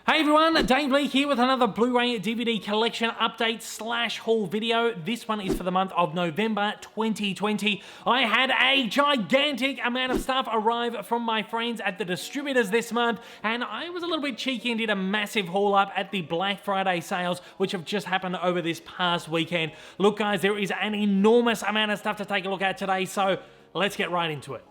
Hey everyone, Dave Leake here with another Blu-ray DVD collection update / haul video. This one is for the month of November 2020. I had a gigantic amount of stuff arrive from my friends at the distributors this month, and I was a little bit cheeky and did a massive haul up at the Black Friday sales, which have just happened over this past weekend. Look guys, there is an enormous amount of stuff to take a look at today, so let's get right into it.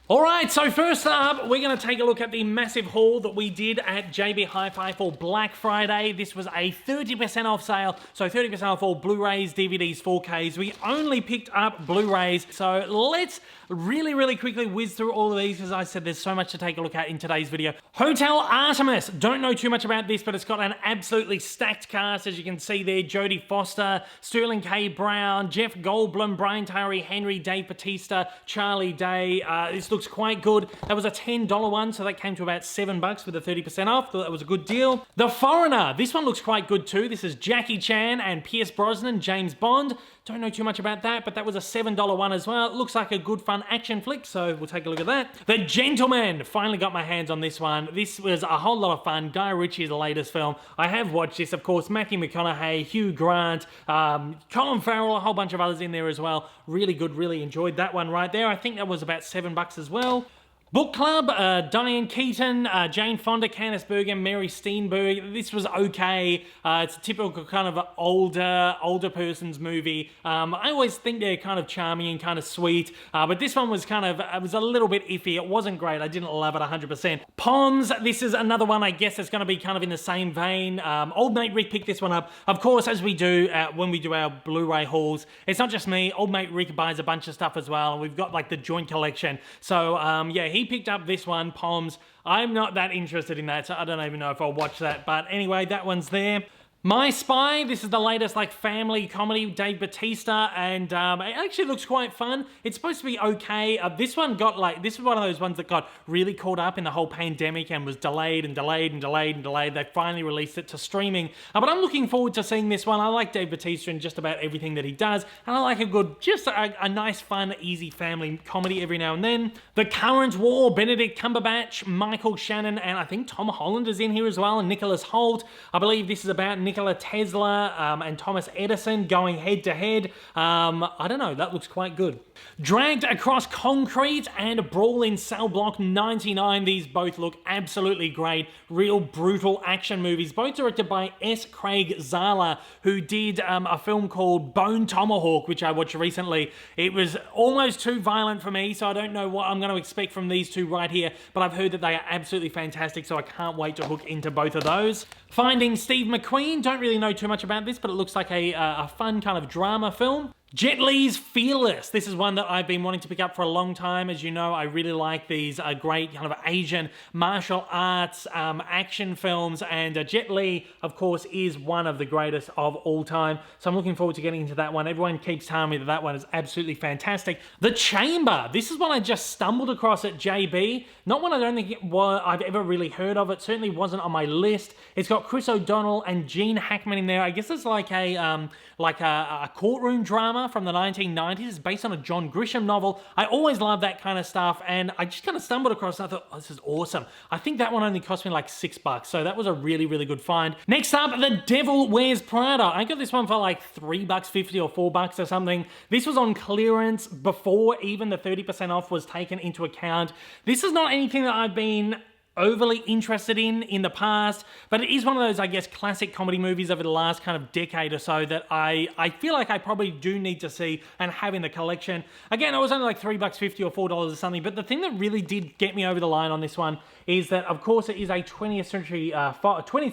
Alright, so first up, we're going to take a look at the massive haul that we did at JB Hi-Fi for Black Friday. This was a 30% off sale, so 30% off all Blu-rays, DVDs, 4Ks. We only picked up Blu-rays, so let's really quickly whiz through all of these. As I said, there's so much to take a look at in today's video. Hotel Artemis, don't know too much about this, but it's got an absolutely stacked cast, as you can see there. Jodie Foster, Sterling K. Brown, Jeff Goldblum, Brian Tyree Henry, Dave Bautista, Charlie Day. This looks quite good. That was a $10 one, so that came to about $7 with a 30% off. Thought that was a good deal. The Foreigner, this one looks quite good too. This is Jackie Chan and Pierce Brosnan, James Bond. Don't know too much about that, but that was a $7 one as well. It looks like a good fun action flick, so we'll take a look at that. The Gentleman, finally got my hands on this one. This was a whole lot of fun. Guy Ritchie's latest film. I have watched this, of course. Matthew McConaughey, Hugh Grant, Colin Farrell, a whole bunch of others in there as well. Really good, really enjoyed that one right there. I think that was about $7 as well. Book Club, Diane Keaton, Jane Fonda, Candice Bergen, Mary Steenburgen. This was okay. It's a typical kind of older person's movie. I always think they're kind of charming and kind of sweet, but this one was it was a little bit iffy. It wasn't great. I didn't love it 100%. Poms, this is another one I guess that's going to be kind of in the same vein. Old mate Rick picked this one up. Of course, as we do when we do our Blu-ray hauls, it's not just me. Old mate Rick buys a bunch of stuff as well, and we've got like the joint collection. So yeah, he picked up this one, Poms. I'm not that interested in that, so I don't even know if I'll watch that. But anyway, that one's there. My Spy, this is the latest like family comedy, Dave Bautista, and it actually looks quite fun. It's supposed to be okay. This one got this is one of those ones that got really caught up in the whole pandemic and was delayed. They finally released it to streaming. But I'm looking forward to seeing this one. I like Dave Bautista in just about everything that he does, and I like a good, just a nice, fun, easy family comedy every now and then. The Current War, Benedict Cumberbatch, Michael Shannon, and I think Tom Holland is in here as well, and Nicholas Hoult. I believe this is about Nikola Tesla and Thomas Edison going head to head. I don't know, that looks quite good. Dragged Across Concrete and Brawl in Cell Block 99. These both look absolutely great. Real brutal action movies, both directed by S. Craig Zahler, who did a film called Bone Tomahawk, which I watched recently. It was almost too violent for me, so I don't know what I'm going to expect from these two right here, but I've heard that they are absolutely fantastic, so I can't wait to hook into both of those. Finding Steve McQueen, don't really know too much about this, but it looks like a fun kind of drama film. Jet Li's Fearless. This is one that I've been wanting to pick up for a long time. As you know, I really like these great kind of Asian martial arts action films, and Jet Li, of course, is one of the greatest of all time. So I'm looking forward to getting into that one. Everyone keeps telling me that that one is absolutely fantastic. The Chamber. This is one I just stumbled across at JB. Not one I don't think I've ever really heard of. It certainly wasn't on my list. It's got Chris O'Donnell and Gene Hackman in there. I guess it's like a courtroom drama from the 1990s. It's based on a John Grisham novel. I always love that kind of stuff, and I just kind of stumbled across it and I thought, oh, this is awesome. I think that one only cost me like $6, so that was a really good find. Next up, The Devil Wears Prada. I got this one for like $3.50 or $4 or something. This was on clearance before even the 30% off was taken into account. This is not anything that I've been overly interested in the past, but it is one of those, I guess, classic comedy movies over the last kind of decade or so that I feel like I probably do need to see and have in the collection. Again, it was only like $3.50 or $4 or something, but the thing that really did get me over the line on this one is that, of course, it is a 20th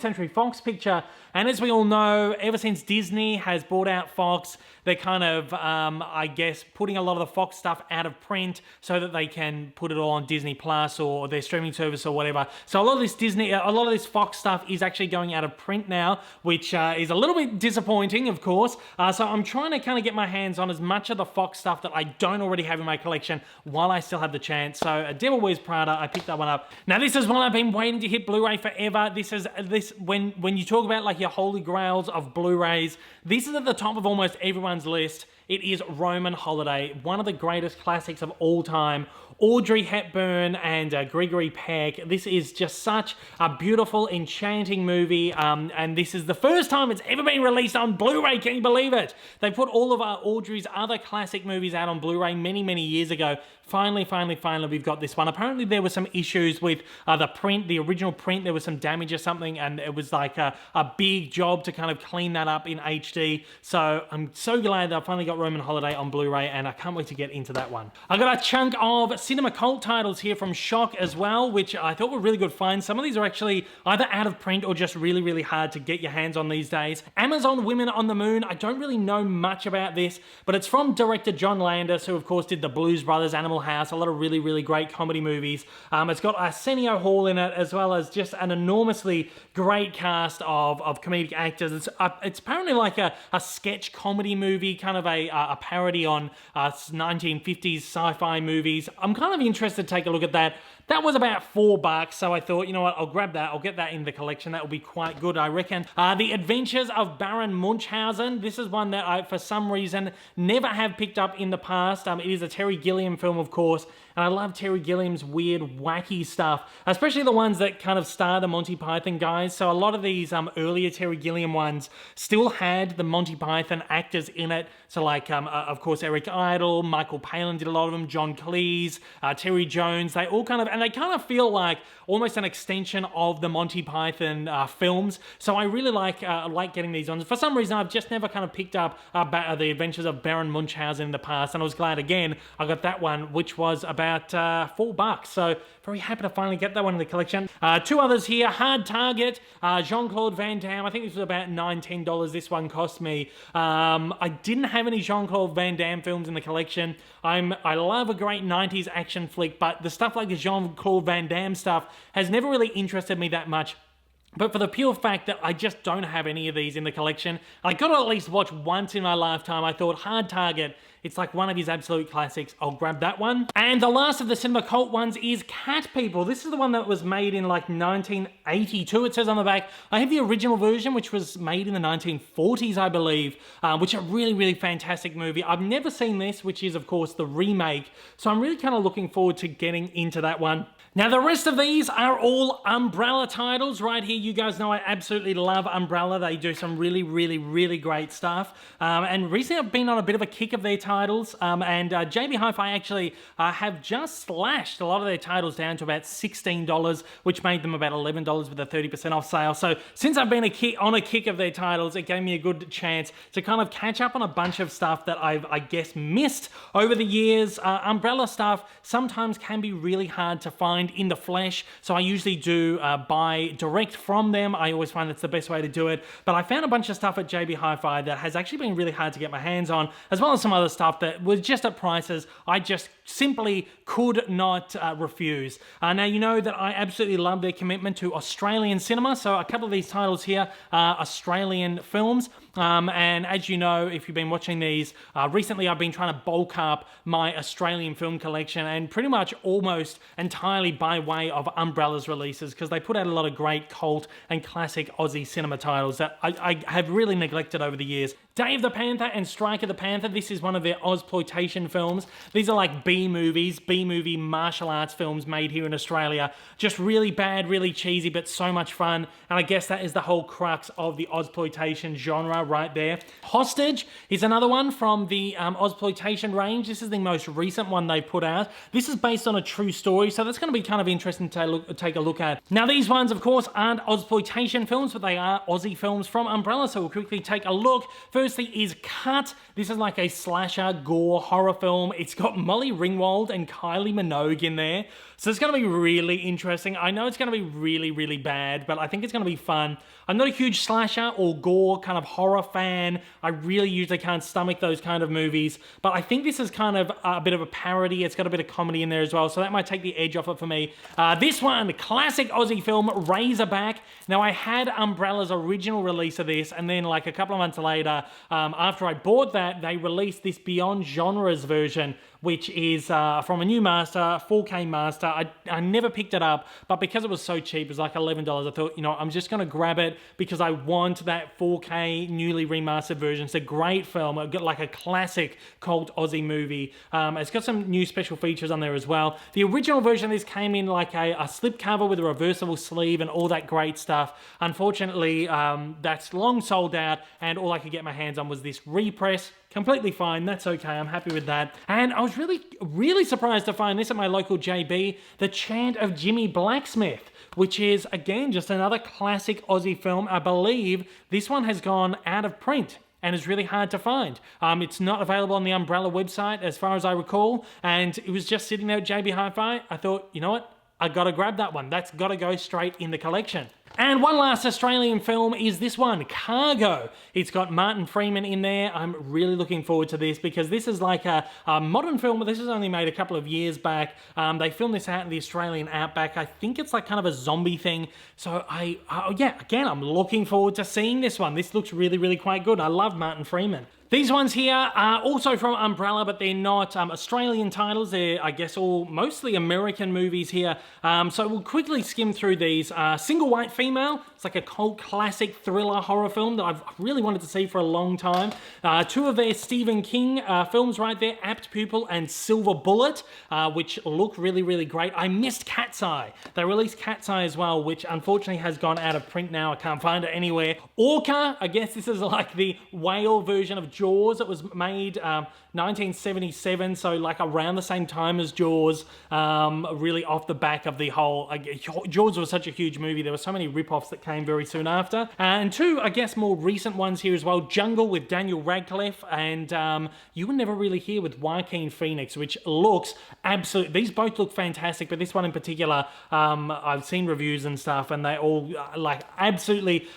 Century Fox picture, and as we all know, ever since Disney has bought out Fox, they're kind of, I guess, putting a lot of the Fox stuff out of print so that they can put it all on Disney Plus or their streaming service or whatever. So a lot of this Fox stuff is actually going out of print now, which is a little bit disappointing, of course. So I'm trying to kind of get my hands on as much of the Fox stuff that I don't already have in my collection while I still have the chance. So Devil Wears Prada, I picked that one up. Now this is one I've been waiting to hit Blu-ray forever. When you talk about like your holy grails of Blu-rays, this is at the top of almost everyone's list. It is Roman Holiday, one of the greatest classics of all time. Audrey Hepburn and Gregory Peck. This is just such a beautiful, enchanting movie, and this is the first time it's ever been released on Blu-ray. Can you believe it? They put all of Audrey's other classic movies out on Blu-ray many, many years ago. Finally, we've got this one. Apparently, there were some issues with the print, the original print. There was some damage or something, and it was like a big job to kind of clean that up in HD. So I'm so glad that I finally got Roman Holiday on Blu-ray, and I can't wait to get into that one. I got a chunk of cinema cult titles here from Shock as well, which I thought were really good finds. Some of these are actually either out of print or just really, really hard to get your hands on these days. Amazon Women on the Moon. I don't really know much about this, but it's from director John Landis, who of course did the Blues Brothers, Animal House, a lot of really, really great comedy movies. It's got Arsenio Hall in it, as well as just an enormously great cast of comedic actors. It's apparently like a sketch comedy movie, kind of a parody on 1950s sci-fi movies. I'm kind of interested to take a look at that. That was about $4, so I thought, you know what, I'll grab that. I'll get that in the collection. That will be quite good, I reckon. The Adventures of Baron Munchausen. This is one that I, for some reason, never have picked up in the past. It is a Terry Gilliam film, of course, and I love Terry Gilliam's weird, wacky stuff, especially the ones that kind of star the Monty Python guys. So a lot of these earlier Terry Gilliam ones still had the Monty Python actors in it. So like, of course, Eric Idle, Michael Palin did a lot of them, John Cleese, Terry Jones. They all kind of feel like almost an extension of the Monty Python films. So I really like getting these ones. For some reason, I've just never kind of picked up The Adventures of Baron Munchausen in the past, and I was glad again I got that one, which was about $4. So very happy to finally get that one in the collection. Two others here. Hard Target, Jean-Claude Van Damme. I think this was about $19 this one cost me. I didn't have any Jean-Claude Van Damme films in the collection. I love a great 90s action flick, but the stuff like the Jean-Claude Van Damme stuff has never really interested me that much. But for the pure fact that I just don't have any of these in the collection, I got to at least watch once in my lifetime. I thought Hard Target, it's like one of his absolute classics. I'll grab that one. And the last of the cinema cult ones is Cat People. This is the one that was made in like 1982, it says on the back. I have the original version, which was made in the 1940s, I believe, which is a really, really fantastic movie. I've never seen this, which is, of course, the remake. So I'm really kind of looking forward to getting into that one. Now, the rest of these are all Umbrella titles right here. You guys know I absolutely love Umbrella. They do some really, really, really great stuff. And recently I've been on a bit of a kick of their titles. And JB Hi-Fi actually have just slashed a lot of their titles down to about $16, which made them about $11 with a 30% off sale. So since I've been on a kick of their titles, it gave me a good chance to kind of catch up on a bunch of stuff that I've, I guess, missed over the years. Umbrella stuff sometimes can be really hard to find in the flesh, so I usually do buy direct from them. I always find that's the best way to do it, but I found a bunch of stuff at JB Hi-Fi that has actually been really hard to get my hands on, as well as some other stuff that was just at prices I just simply could not refuse. Now, you know that I absolutely love their commitment to Australian cinema, so a couple of these titles here are Australian films, and as you know, if you've been watching these, recently I've been trying to bulk up my Australian film collection, and pretty much almost entirely by way of Umbrella's releases, because they put out a lot of great cult and classic Aussie cinema titles that I have really neglected over the years. Day of the Panther and Strike of the Panther, this is one of their Ozploitation films. These are like B-movies, B-movie martial arts films made here in Australia. Just really bad, really cheesy, but so much fun. And I guess that is the whole crux of the Ozploitation genre right there. Hostage is another one from the Ozploitation range. This is the most recent one they put out. This is based on a true story, so that's going to be kind of interesting to take a look at. Now, these ones, of course, aren't Ozploitation films, but they are Aussie films from Umbrella, so we'll quickly take a look. Firstly is Cut. This is like a slasher, gore, horror film. It's got Molly Ringwald and Kylie Minogue in there. So it's going to be really interesting. I know it's going to be really, really bad, but I think it's going to be fun. I'm not a huge slasher or gore kind of horror fan. I really usually can't stomach those kind of movies, but I think this is kind of a bit of a parody. It's got a bit of comedy in there as well, so that might take the edge off it for me. This one, classic Aussie film, Razorback. Now, I had Umbrella's original release of this, and then like a couple of months later, after I bought that, they released this Beyond Genres version, which is from a new master, 4K master. I never picked it up, but because it was so cheap, it was like $11, I thought, you know, I'm just going to grab it because I want that 4K newly remastered version. It's a great film. It's got like a classic cult Aussie movie. It's got some new special features on there as well. The original version of this came in like a slipcover with a reversible sleeve and all that great stuff. Unfortunately, that's long sold out, and all I could get my hands on was this repress. Completely fine, that's okay, I'm happy with that. And I was really surprised to find this at my local JB, The Chant of Jimmy Blacksmith, which is, again, just another classic Aussie film. I believe this one has gone out of print and is really hard to find. It's not available on the Umbrella website, as far as I recall, and it was just sitting there at JB Hi-Fi. I thought, you know what? I gotta grab that one. That's gotta go straight in the collection. And one last Australian film is this one, Cargo. It's got Martin Freeman in there. I'm really looking forward to this because this is like a modern film, but this was only made a couple of years back. They filmed this out in the Australian outback. I think it's like kind of a zombie thing. So yeah, again, I'm looking forward to seeing this one. This looks really quite good. I love Martin Freeman. These ones here are also from Umbrella, but they're not Australian titles. They're, I guess, all mostly American movies here. So we'll quickly skim through these. Single White Female. It's like a cult classic thriller horror film that I've really wanted to see for a long time. Two of their Stephen King films right there, Apt Pupil and Silver Bullet, which look really great. I missed Cat's Eye. They released Cat's Eye as well, which unfortunately has gone out of print now. I can't find it anywhere. Orca, I guess this is like the whale version of Jaws. It was made 1977, so like around the same time as Jaws, really off the back of the whole... Jaws was such a huge movie. There were so many rip-offs that came very soon after. And two, I guess, more recent ones here as well. Jungle with Daniel Radcliffe, and You Were Never Really Here with Joaquin Phoenix, which looks absolutely... These both look fantastic, but this one in particular, I've seen reviews and stuff, and they all like absolutely...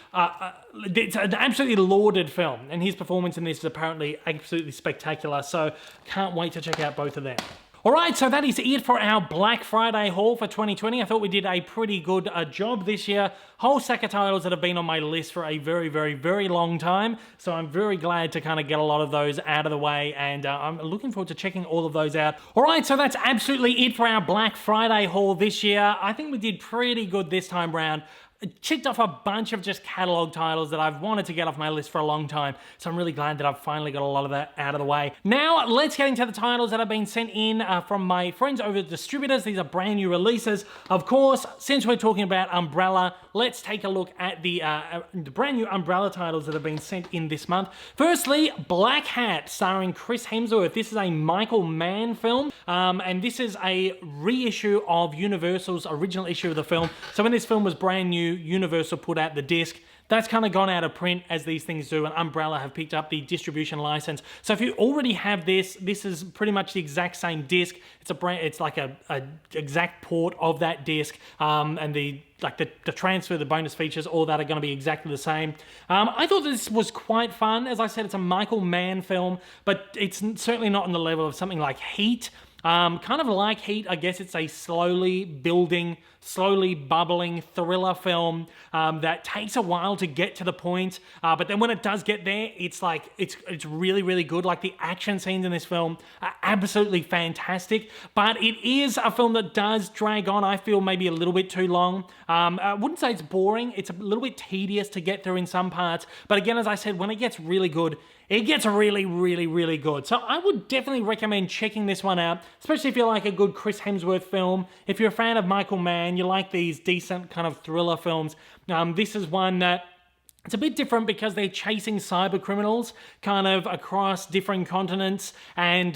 it's an absolutely lauded film, and his performance in this is apparently absolutely spectacular, so can't wait to check out both of them. Alright, so that is it for our Black Friday haul for 2020. I thought we did a pretty good job this year. Whole stack of titles that have been on my list for a very long time, so I'm very glad to kind of get a lot of those out of the way, and I'm looking forward to checking all of those out. Alright, so that's absolutely it for our Black Friday haul this year. I think we did pretty good this time round. Checked off a bunch of just catalog titles that I've wanted to get off my list for a long time, so I'm really glad that I've finally got a lot of that out of the way. Now, let's get into the titles that have been sent in from my friends over at distributors. These are brand new releases. Of course, since we're talking about Umbrella, let's take a look at the brand new Umbrella titles that have been sent in this month. Firstly, Black Hat, starring Chris Hemsworth. This is a Michael Mann film, and this is a reissue of Universal's original issue of the film. So when this film was brand new, Universal put out the disc. That's kind of gone out of print, as these things do, and Umbrella have picked up the distribution license. So if you already have this, this is pretty much the exact same disc. It's like a exact port of that disc, and the transfer, the bonus features, all that are going to be exactly the same. I thought this was quite fun. As I said, it's a Michael Mann film, but it's certainly not on the level of something like Heat. Kind of like Heat, I guess it's a slowly building, slowly bubbling thriller film that takes a while to get to the point, but then when it does get there, it's like, it's really good. Like, the action scenes in this film are absolutely fantastic, but it is a film that does drag on, I feel, maybe a little bit too long. I wouldn't say it's boring, it's a little bit tedious to get through in some parts, but again, as I said, when it gets really good, it gets really good. So I would definitely recommend checking this one out, especially if you like a good Chris Hemsworth film. If you're a fan of Michael Mann, you like these decent kind of thriller films, this is one that it's a bit different because they're chasing cyber criminals kind of across different continents, and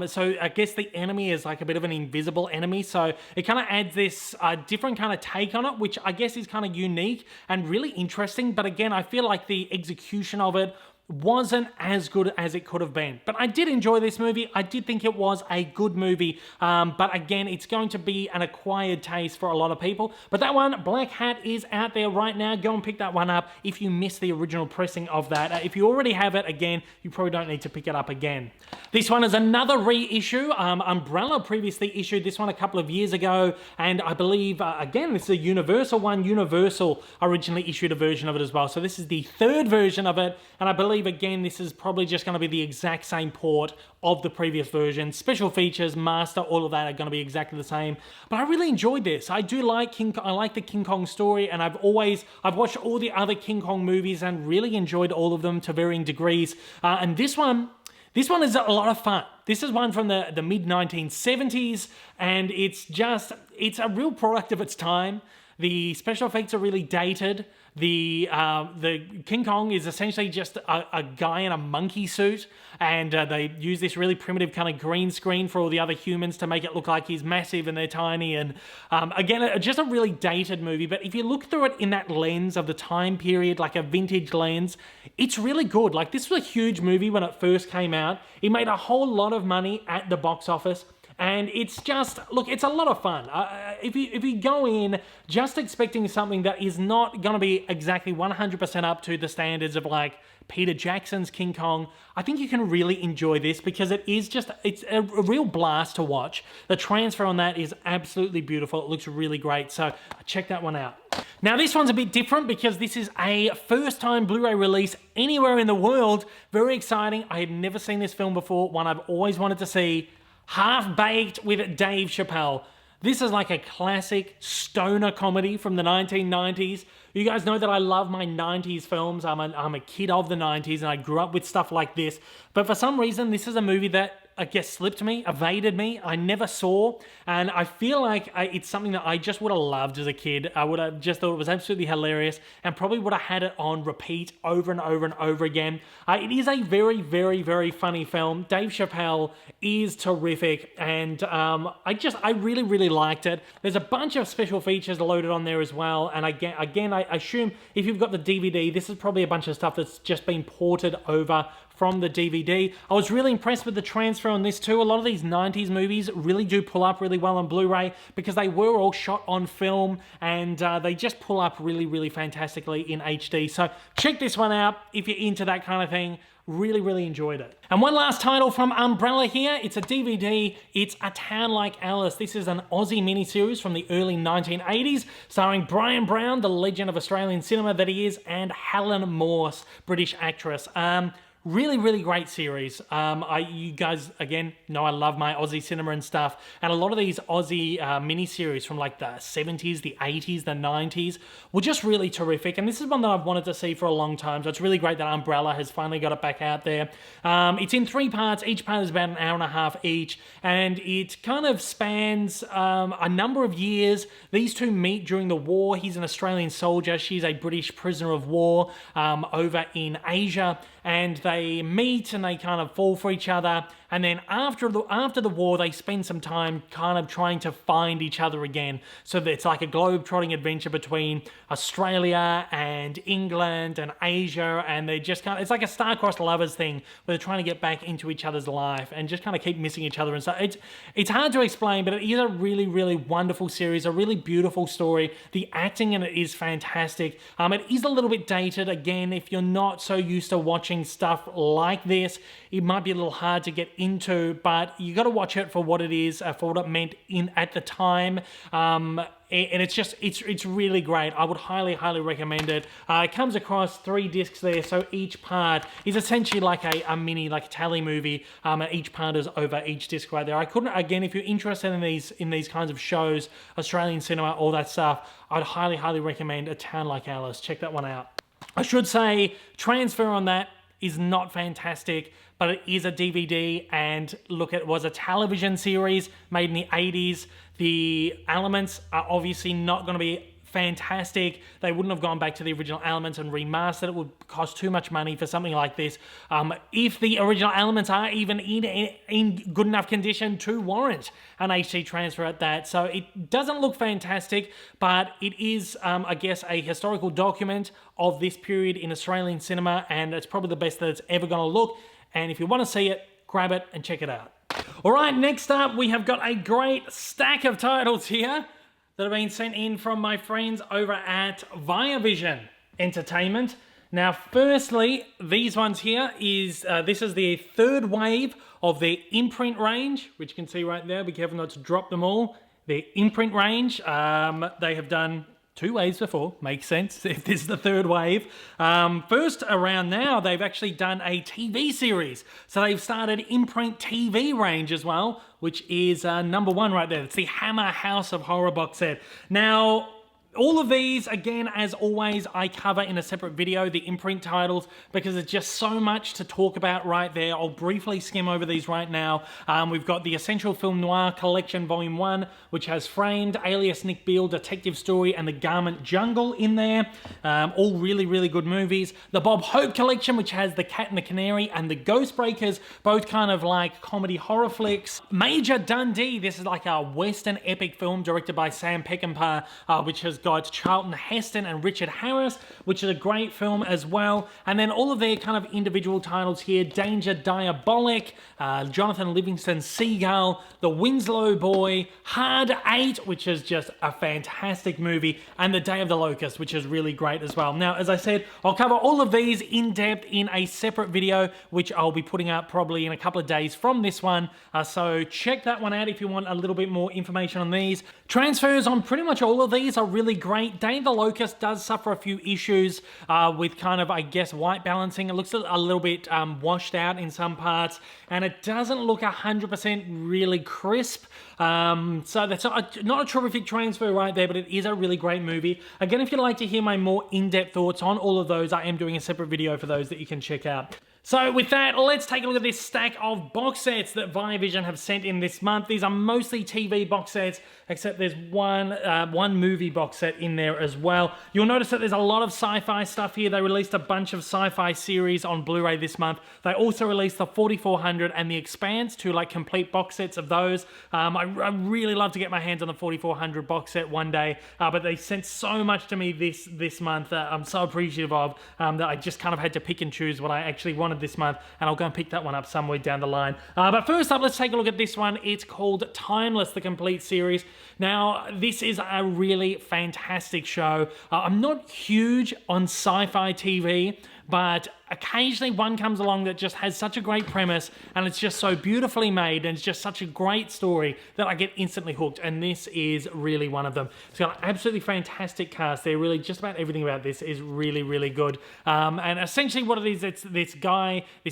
so I guess the enemy is like a bit of an invisible enemy, so it kind of adds this different kind of take on it, which I guess is kind of unique and really interesting, but again, I feel like the execution of it wasn't as good as it could have been. But I did enjoy this movie. I did think it was a good movie. But again, it's going to be an acquired taste for a lot of people. But that one, Black Hat, is out there right now. Go and pick that one up if you missed the original pressing of that. If you already have it, again, you probably don't need to pick it up again. This one is another reissue. Umbrella previously issued this one a couple of years ago. And I believe, again, this is a Universal one. Universal originally issued a version of it as well. So this is the third version of it. And I believe believe, again, this is probably just going to be the exact same port of the previous version. Special features, master, all of that are going to be exactly the same. But I really enjoyed this. I do like I like the King Kong story, and I've watched all the other King Kong movies and really enjoyed all of them to varying degrees. And this one is a lot of fun. This is one from the mid-1970s, and it's a real product of its time. The special effects are really dated. The King Kong is essentially just a guy in a monkey suit, and they use this really primitive kind of green screen for all the other humans to make it look like he's massive and they're tiny. And again, just a really dated movie. But if you look through it in that lens of the time period, like a vintage lens, it's really good. Like, this was a huge movie when it first came out. It made a whole lot of money at the box office. And it's just, look, it's a lot of fun. If you go in just expecting something that is not going to be exactly 100% up to the standards of like Peter Jackson's King Kong, I think you can really enjoy this because it's a real blast to watch. The transfer on that is absolutely beautiful. It looks really great. So check that one out. Now, this one's a bit different because this is a first-time Blu-ray release anywhere in the world. Very exciting. I had never seen this film before, one I've always wanted to see. Half-Baked with Dave Chappelle. This is like a classic stoner comedy from the 1990s. You guys know that I love my 90s films. I'm a kid of the 90s, and I grew up with stuff like this. But for some reason, this is a movie that I guess slipped me, evaded me. I never saw, and I feel like it's something that I just would have loved as a kid. I would have just thought it was absolutely hilarious, and probably would have had it on repeat over and over and over again. It is a very, very, very funny film. Dave Chappelle is terrific, and I really, really liked it. There's a bunch of special features loaded on there as well, and again, I assume if you've got the DVD, this is probably a bunch of stuff that's just been ported over from the DVD. I was really impressed with the transfer on this too. A lot of these 90s movies really do pull up really well on Blu-ray because they were all shot on film, and they just pull up really, really fantastically in HD. So check this one out if you're into that kind of thing. Really, really enjoyed it. And one last title from Umbrella here. It's a DVD. It's A Town Like Alice. This is an Aussie miniseries from the early 1980s, starring Brian Brown, the legend of Australian cinema that he is, and Helen Morse, British actress. Really, really great series. You guys, again, know I love my Aussie cinema and stuff. And a lot of these Aussie miniseries from like the 70s, the 80s, the 90s were just really terrific. And this is one that I've wanted to see for a long time. So it's really great that Umbrella has finally got it back out there. It's in 3 parts. Each part is about an hour and a half each. And it kind of spans a number of years. These two meet during the war. He's an Australian soldier. She's a British prisoner of war over in Asia. And they meet and they kind of fall for each other. And then after the war, they spend some time kind of trying to find each other again. So it's like a globe-trotting adventure between Australia and England and Asia. And they just kind of, it's like a star-crossed lovers thing where they're trying to get back into each other's life and just kind of keep missing each other. And so it's hard to explain, but it is a really, really wonderful series, a really beautiful story. The acting in it is fantastic. It is a little bit dated. Again, if you're not so used to watching stuff like this, it might be a little hard to get into, but you got to watch it for what it is, for what it meant at the time. And it's really great. I would highly, highly recommend it. It comes across 3 discs there, so each part is essentially like a mini, like a tally movie. And each part is over each disc right there. I couldn't, again, if you're interested in these kinds of shows, Australian cinema, all that stuff, I'd highly, highly recommend A Town Like Alice. Check that one out. I should say, transfer on that is not fantastic, but it is a DVD, and look, it was a television series made in the 80s. The elements are obviously not going to be fantastic. They wouldn't have gone back to the original elements and remastered. It would cost too much money for something like this. If the original elements are even in good enough condition to warrant an HD transfer at that. So it doesn't look fantastic, but it is, I guess, a historical document of this period in Australian cinema, and it's probably the best that it's ever going to look. And if you want to see it, grab it and check it out. All right, next up, we have got a great stack of titles here that have been sent in from my friends over at Viavision Entertainment. Now, firstly, these ones here is, this is the 3rd wave of their imprint range, which you can see right there. Be careful not to drop them all. Their imprint range, they have done 2 waves before, makes sense if this is the 3rd wave. First around now, they've actually done a TV series. So they've started Imprint TV range as well, which is number 1 right there. It's the Hammer House of Horror box set. Now, all of these, again, as always, I cover in a separate video, the imprint titles, because there's just so much to talk about right there. I'll briefly skim over these right now. We've got the Essential Film Noir Collection Volume 1, which has Framed, Alias Nick Beale, Detective Story, and The Garment Jungle in there. All really, really good movies. The Bob Hope Collection, which has The Cat and the Canary and The Ghost Breakers, both kind of like comedy horror flicks. Major Dundee, this is like a Western epic film directed by Sam Peckinpah, which has got Charlton Heston and Richard Harris, which is a great film as well. And then all of their kind of individual titles here: Danger Diabolic, Jonathan Livingston Seagull, The Winslow Boy, Hard 8, which is just a fantastic movie, and The Day of the Locust, which is really great as well. Now, as I said, I'll cover all of these in depth in a separate video, which I'll be putting out probably in a couple of days from this one. So check that one out if you want a little bit more information on these. Transfers on pretty much all of these are really great. Day of the Locust does suffer a few issues with kind of, I guess, white balancing. It looks a little bit washed out in some parts, and it doesn't look 100% really crisp. So that's not a terrific transfer right there, but it is a really great movie. Again, if you'd like to hear my more in-depth thoughts on all of those, I am doing a separate video for those that you can check out. So with that, let's take a look at this stack of box sets that Viavision have sent in this month. These are mostly TV box sets, except there's one movie box set in there as well. You'll notice that there's a lot of sci-fi stuff here. They released a bunch of sci-fi series on Blu-ray this month. They also released the 4400 and the Expanse, two like complete box sets of those. I really love to get my hands on the 4400 box set one day, but they sent so much to me this month that I'm so appreciative of, that I just kind of had to pick and choose what I actually wanted this month, and I'll go and pick that one up somewhere down the line. But first up, let's take a look at this one. It's called Timeless, the complete series. Now, this is a really fantastic show. I'm not huge on sci-fi TV, but occasionally one comes along that just has such a great premise, and it's just so beautifully made, and it's just such a great story that I get instantly hooked, and this is really one of them. It's got an absolutely fantastic cast. They're really, just about everything about this is really, really good. And essentially what it is, it's this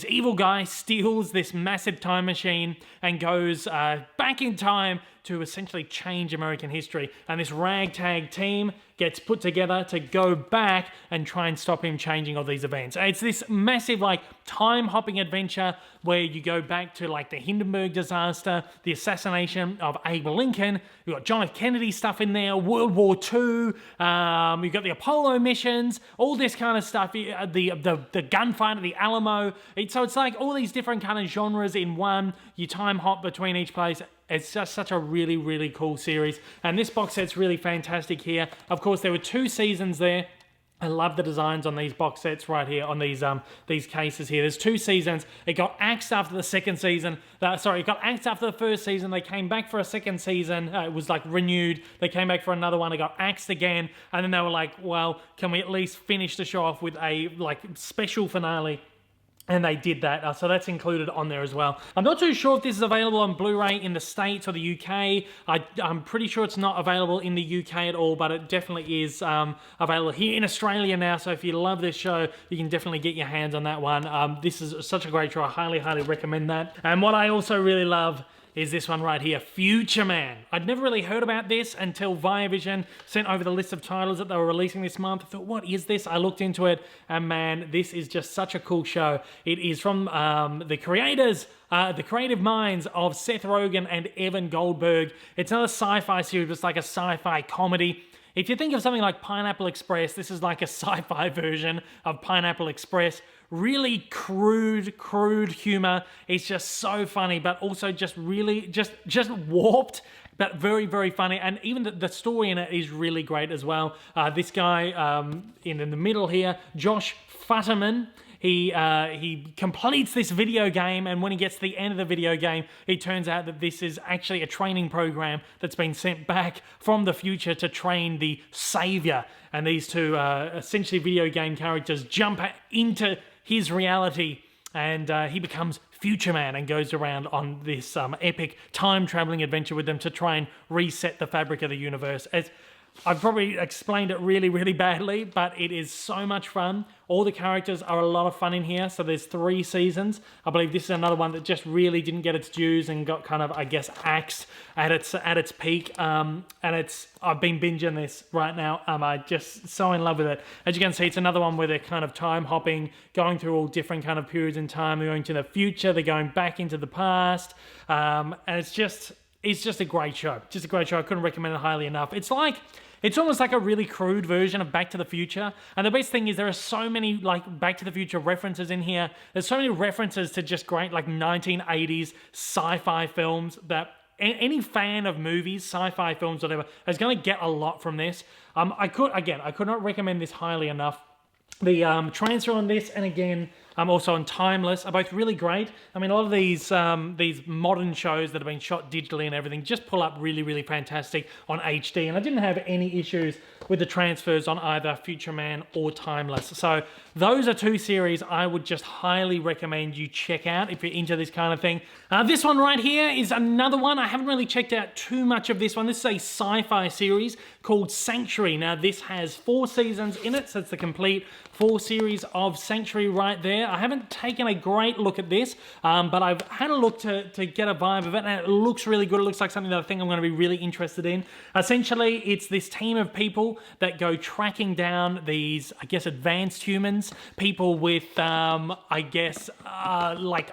evil guy steals this massive time machine and goes back in time to essentially change American history. And this ragtag team gets put together to go back and try and stop him changing all these events. It's this massive like time-hopping adventure where you go back to like the Hindenburg disaster, the assassination of Abe Lincoln. You've got John F. Kennedy stuff in there, World War II. You've got the Apollo missions, all this kind of stuff. The gunfight at the Alamo. So it's like all these different kind of genres in one. You time hop between each place. It's just such a really, really cool series. And this box set's really fantastic here. Of course, there were 2 seasons there. I love the designs on these box sets right here, on these cases here. There's 2 seasons. It got axed after the second season. It got axed after the first season. They came back for a second season. It was like renewed. They came back for another one. It got axed again. And then they were like, well, can we at least finish the show off with a like special finale? And they did that, so that's included on there as well. I'm not too sure if this is available on Blu-ray in the States or the UK. I'm pretty sure it's not available in the UK at all, but it definitely is available here in Australia now. So if you love this show, you can definitely get your hands on that one. This is such a great show. I highly, highly recommend that. And what I also really love is this one right here, Future Man. I'd never really heard about this until Viavision sent over the list of titles that they were releasing this month. I thought, what is this? I looked into it, and man, this is just such a cool show. It is from the creators, the creative minds of Seth Rogen and Evan Goldberg. It's not a sci-fi series, it's like a sci-fi comedy. If you think of something like Pineapple Express, this is like a sci-fi version of Pineapple Express. Really crude humor. It's just so funny, but also just really, just warped, but very, very funny. And even the story in it is really great as well. This guy in the middle here, Josh Futterman, he completes this video game, and when he gets to the end of the video game, it turns out that this is actually a training program that's been sent back from the future to train the Savior. And these two essentially video game characters jump into his reality, and he becomes Future Man and goes around on this epic time-traveling adventure with them to try and reset the fabric of the universe. It's I've probably explained it really, really badly, but it is so much fun. All the characters are a lot of fun in here. So there's 3 seasons. I believe this is another one that just really didn't get its dues and got kind of, I guess, axed at its peak. And I've been binging this right now. I'm just so in love with it. As you can see, it's another one where they're kind of time hopping, going through all different kind of periods in time. They're going to the future. They're going back into the past. And it's just a great show. Just a great show. I couldn't recommend it highly enough. It's almost like a really crude version of Back to the Future. And the best thing is there are so many like Back to the Future references in here. There's so many references to just great like 1980s sci-fi films that any fan of movies, sci-fi films, whatever, is going to get a lot from this. I could not recommend this highly enough. The transfer on this, and again, also on Timeless, are both really great. I mean, a lot of these modern shows that have been shot digitally and everything just pull up really, really fantastic on HD. And I didn't have any issues with the transfers on either Future Man or Timeless. So those are 2 series I would just highly recommend you check out if you're into this kind of thing. This one right here is another one. I haven't really checked out too much of this one. This is a sci-fi series called Sanctuary. Now, this has 4 seasons in it, so it's the complete 4 series of Sanctuary right there. I haven't taken a great look at this, but I've had a look to get a vibe of it, and it looks really good. It looks like something that I think I'm going to be really interested in. Essentially, it's this team of people that go tracking down these, I guess, advanced humans, people with, like...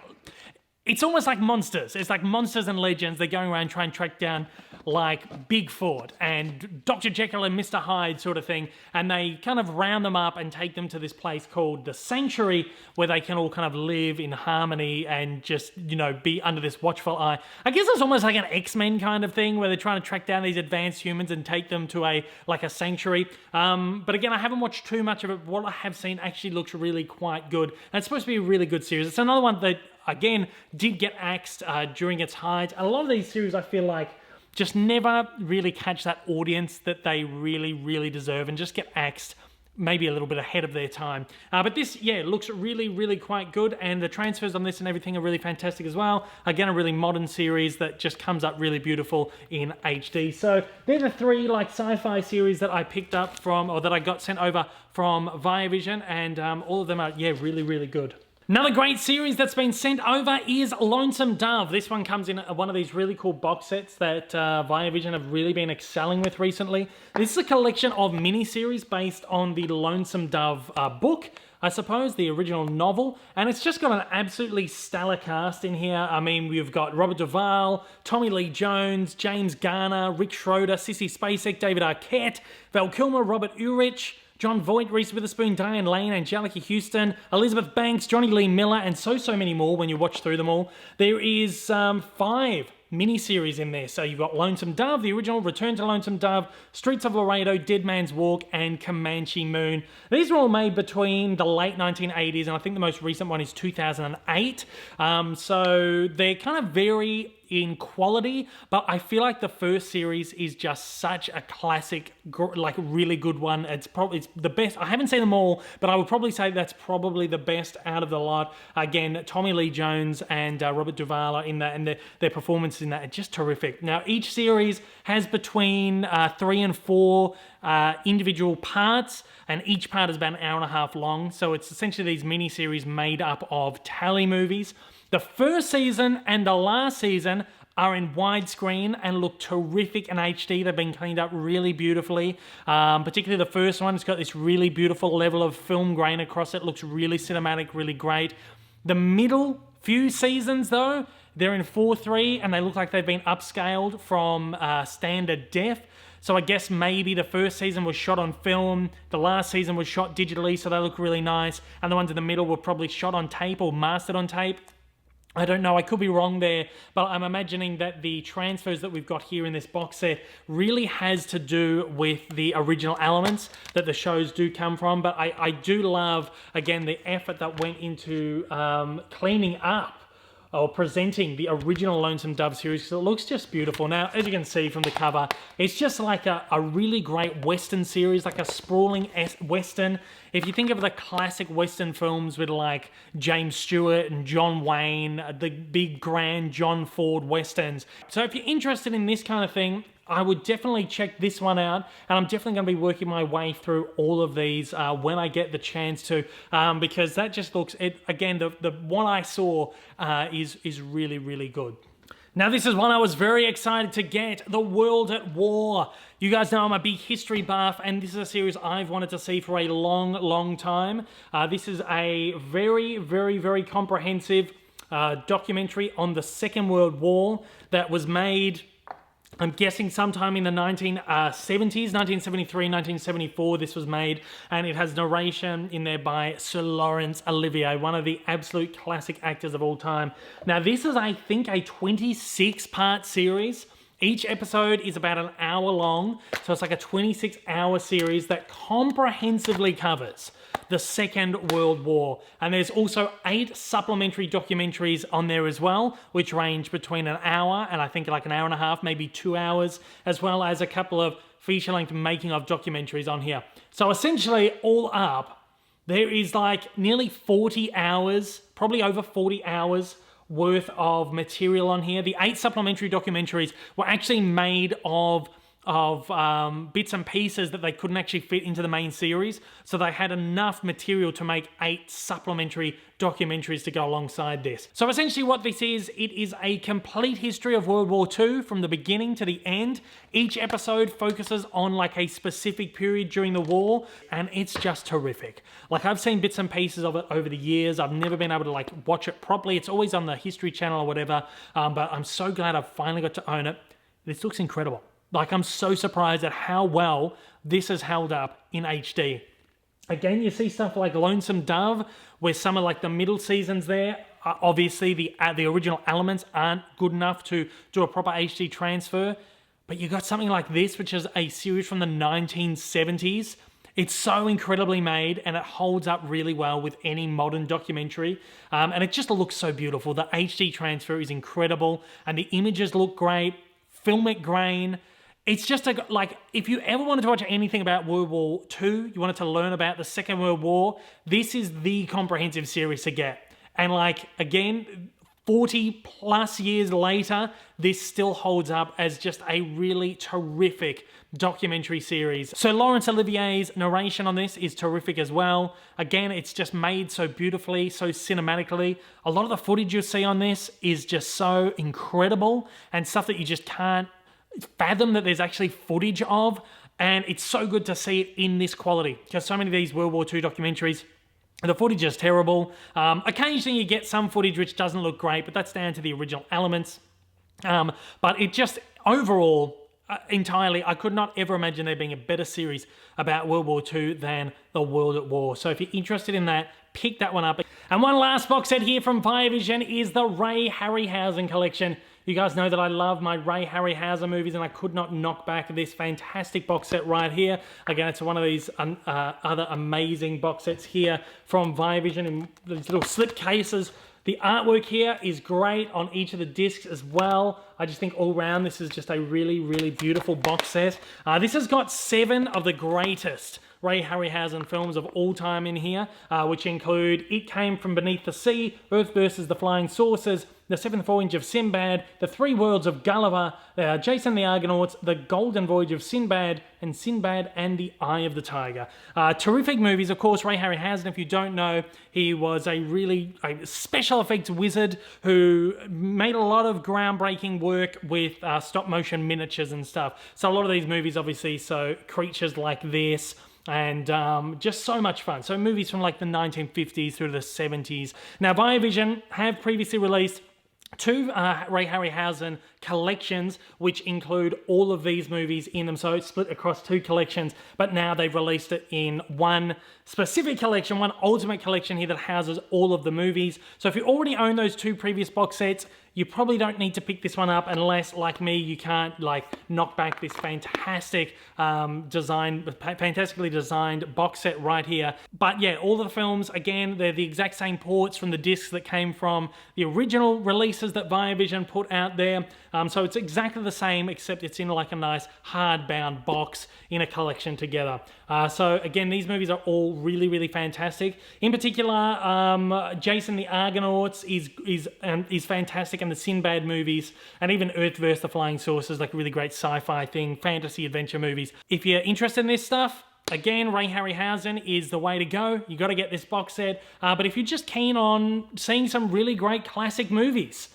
It's almost like monsters. It's like monsters and legends. They're going around trying to track down like Bigfoot and Dr. Jekyll and Mr. Hyde sort of thing. And they kind of round them up and take them to this place called the Sanctuary, where they can all kind of live in harmony and just, you know, be under this watchful eye. I guess it's almost like an X-Men kind of thing where they're trying to track down these advanced humans and take them to a sanctuary. But again, I haven't watched too much of it. What I have seen actually looks really quite good. And it's supposed to be a really good series. It's another one that, again, did get axed during its height. A lot of these series, I feel like, just never really catch that audience that they really, really deserve and just get axed maybe a little bit ahead of their time. But this, yeah, looks really, really quite good, and the transfers on this and everything are really fantastic as well. Again, a really modern series that just comes up really beautiful in HD. So they're the 3 like sci-fi series that I picked up from, or that I got sent over from Viavision, and all of them are, yeah, really, really good. Another great series that's been sent over is Lonesome Dove. This one comes in one of these really cool box sets that Viavision have really been excelling with recently. This is a collection of miniseries based on the Lonesome Dove book, I suppose, the original novel, and it's just got an absolutely stellar cast in here. I mean, we've got Robert Duvall, Tommy Lee Jones, James Garner, Rick Schroeder, Sissy Spacek, David Arquette, Val Kilmer, Robert Urich, John Voight, Reese Witherspoon, Diane Lane, Angelica Houston, Elizabeth Banks, Johnny Lee Miller, and so many more when you watch through them all. There is 5 miniseries in there. So you've got Lonesome Dove, the original, Return to Lonesome Dove, Streets of Laredo, Dead Man's Walk, and Comanche Moon. These were all made between the late 1980s, and I think the most recent one is 2008. So they kind of vary in quality, but I feel like the first series is just such a classic, like really good one. It's the best. I haven't seen them all, but I would probably say that's probably the best out of the lot. Again, Tommy Lee Jones and Robert Duvall are in that, and their performances in that are just terrific. Now, each series has between 3 and 4 individual parts, and each part is about an hour and a half long. So it's essentially these mini-series made up of tally movies. The first season and the last season are in widescreen and look terrific in HD. They've been cleaned up really beautifully. Particularly the first one, it's got this really beautiful level of film grain across it. Looks really cinematic, really great. The middle few seasons, though, they're in 4:3, and they look like they've been upscaled from standard def. So I guess maybe the first season was shot on film, the last season was shot digitally, so they look really nice, and the ones in the middle were probably shot on tape or mastered on tape. I don't know, I could be wrong there, but I'm imagining that the transfers that we've got here in this box set really has to do with the original elements that the shows do come from. But I do love, again, the effort that went into cleaning up or presenting the original Lonesome Dove series, because it looks just beautiful. Now, as you can see from the cover, it's just like a really great Western series, like a sprawling Western. If you think of the classic Western films with like James Stewart and John Wayne, the big grand John Ford Westerns. So if you're interested in this kind of thing, I would definitely check this one out, and I'm definitely going to be working my way through all of these when I get the chance to, because that just looks, again, the one I saw is really, really good. Now, this is one I was very excited to get, The World at War. You guys know I'm a big history buff, and this is a series I've wanted to see for a long, long time. This is a very, very, very comprehensive documentary on the Second World War that was made, I'm guessing sometime in the 1970s, 1973, 1974 this was made, and it has narration in there by Sir Laurence Olivier, one of the absolute classic actors of all time. Now this is, I think, a 26-part series. Each episode is about an hour long, so it's like a 26-hour series that comprehensively covers the Second World War. And there's also 8 supplementary documentaries on there as well, which range between an hour and I think like an hour and a half, maybe 2 hours, as well as a couple of feature-length making of documentaries on here. So essentially, all up, there is like nearly 40 hours, probably over 40 hours worth of material on here. The 8 supplementary documentaries were actually made of bits and pieces that they couldn't actually fit into the main series, so they had enough material to make 8 supplementary documentaries to go alongside this. So essentially what this is, it is a complete history of World War II from the beginning to the end. Each episode focuses on like a specific period during the war, and it's just terrific. Like, I've seen bits and pieces of it over the years. I've never been able to like watch it properly. It's always on the History Channel or whatever, but I'm so glad I've finally got to own it. This looks incredible. Like, I'm so surprised at how well this has held up in HD. Again, you see stuff like Lonesome Dove, where some of like the middle seasons there, obviously the original elements aren't good enough to do a proper HD transfer. But you got something like this, which is a series from the 1970s. It's so incredibly made, and it holds up really well with any modern documentary. And it just looks so beautiful. The HD transfer is incredible, and the images look great. Filmic grain. It's just like, if you ever wanted to watch anything about World War II, you wanted to learn about the Second World War, this is the comprehensive series to get. And like, again, 40 plus years later, this still holds up as just a really terrific documentary series. So Laurence Olivier's narration on this is terrific as well. Again, it's just made so beautifully, so cinematically. A lot of the footage you see on this is just so incredible, and stuff that you just can't fathom that there's actually footage of. And it's so good to see it in this quality, because so many of these World War II documentaries, the footage is terrible. Occasionally you get some footage which doesn't look great, but that's down to the original elements. But it just, overall, entirely, I could not ever imagine there being a better series about World War II than The World at War. So if you're interested in that, pick that one up. And one last box set here from Viavision is the Ray Harryhausen collection. You guys know that I love my Ray Harryhausen movies, and I could not knock back this fantastic box set right here. Again, it's one of these other amazing box sets here from Viavision in these little slip cases. The artwork here is great on each of the discs as well. I just think all around this is just a really, really beautiful box set. This has got 7 of the greatest Ray Harryhausen films of all time in here, which include It Came From Beneath the Sea, Earth versus the Flying Saucers, The Seventh Voyage of Sinbad, The Three Worlds of Gulliver, Jason the Argonauts, The Golden Voyage of Sinbad, and Sinbad and the Eye of the Tiger. Terrific movies. Of course, Ray Harryhausen, if you don't know, he was a special effects wizard who made a lot of groundbreaking work with stop motion miniatures and stuff. So a lot of these movies, obviously, so creatures like this, and just so much fun. So movies from like the 1950s through to the 70s. Now, Viavision have previously released 2 Ray Harryhausen collections, which include all of these movies in them. So it's split across 2 collections, but now they've released it in one specific collection, one ultimate collection here that houses all of the movies. So if you already own those 2 previous box sets, you probably don't need to pick this one up unless, like me, you can't like knock back this fantastically designed box set right here. But yeah, all the films, again, they're the exact same ports from the discs that came from the original releases that Viavision put out there. So it's exactly the same, except it's in like a nice hardbound box in a collection together. So again, these movies are all really, really fantastic. In particular, Jason the Argonauts is fantastic, and the Sinbad movies, and even Earth vs. the Flying Saucers, like a really great sci-fi thing, fantasy adventure movies. If you're interested in this stuff, again, Ray Harryhausen is the way to go. You got to get this box set. But if you're just keen on seeing some really great classic movies,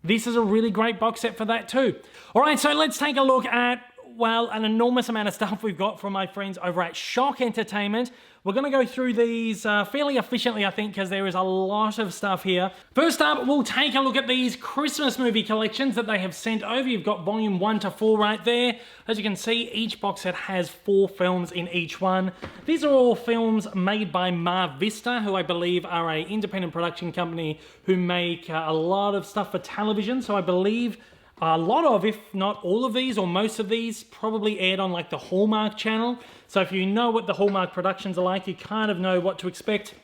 this is a really great box set for that too. All right, so let's take a look at, well, an enormous amount of stuff we've got from my friends over at Shock Entertainment. We're going to go through these fairly efficiently, I think, because there is a lot of stuff here. First up, we'll take a look at these Christmas movie collections that they have sent over. You've got volume 1 to 4 right there. As you can see, each box set has 4 films in each one. These are all films made by Mar Vista, who I believe are an independent production company who make a lot of stuff for television. So I believe a lot of, if not all of these, or most of these, probably aired on like the Hallmark channel. So if you know what the Hallmark productions are like, you kind of know what to expect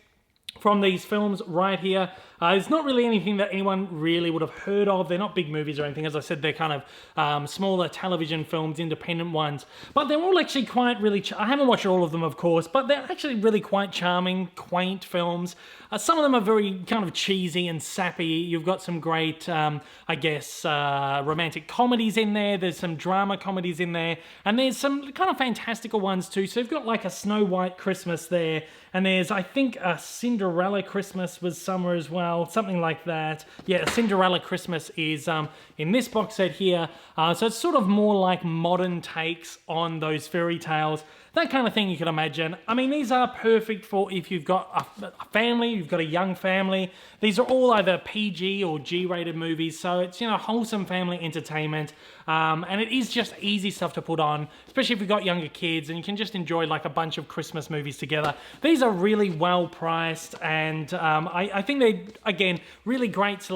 from these films right here. It's not really anything that anyone really would have heard of. They're not big movies or anything. As I said, they're kind of smaller television films, independent ones. But they're all actually quite really... I haven't watched all of them, of course, but they're actually really quite charming, quaint films. Some of them are very kind of cheesy and sappy. You've got some great, I guess, romantic comedies in there. There's some drama comedies in there. And there's some kind of fantastical ones too. So you've got like a Snow White Christmas there. And there's, I think, a Cinderella Christmas was somewhere as well. Something like that. Yeah, a Cinderella Christmas is in this box set here. So it's sort of more like modern takes on those fairy tales. That kind of thing you can imagine. I mean, these are perfect for if you've got a family, you've got a young family. These are all either PG or G-rated movies, so it's, you know, wholesome family entertainment. And it is just easy stuff to put on, especially if you've got younger kids and you can just enjoy like a bunch of Christmas movies together. These are really well priced, and I think they're, again, really great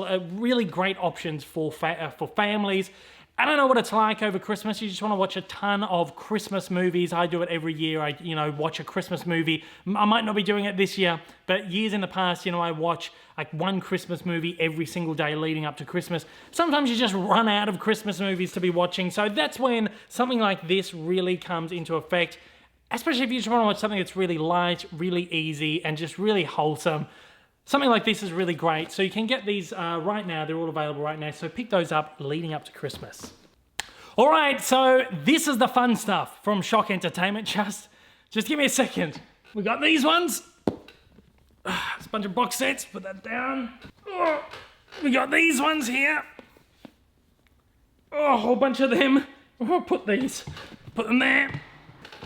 options for families. I don't know what it's like over Christmas. You just want to watch a ton of Christmas movies. I do it every year. I, watch a Christmas movie. I might not be doing it this year, but years in the past, I watch like one Christmas movie every single day leading up to Christmas. Sometimes you just run out of Christmas movies to be watching. So that's when something like this really comes into effect, especially if you just want to watch something that's really light, really easy, and just really wholesome. Something like this is really great. So you can get these right now. They're all available right now. So pick those up leading up to Christmas. All right, so this is the fun stuff from Shock Entertainment. Just give me a second. We got these ones. It's a bunch of box sets. Put that down. Oh, we got these ones here. Oh, a whole bunch of them. Oh, put them there.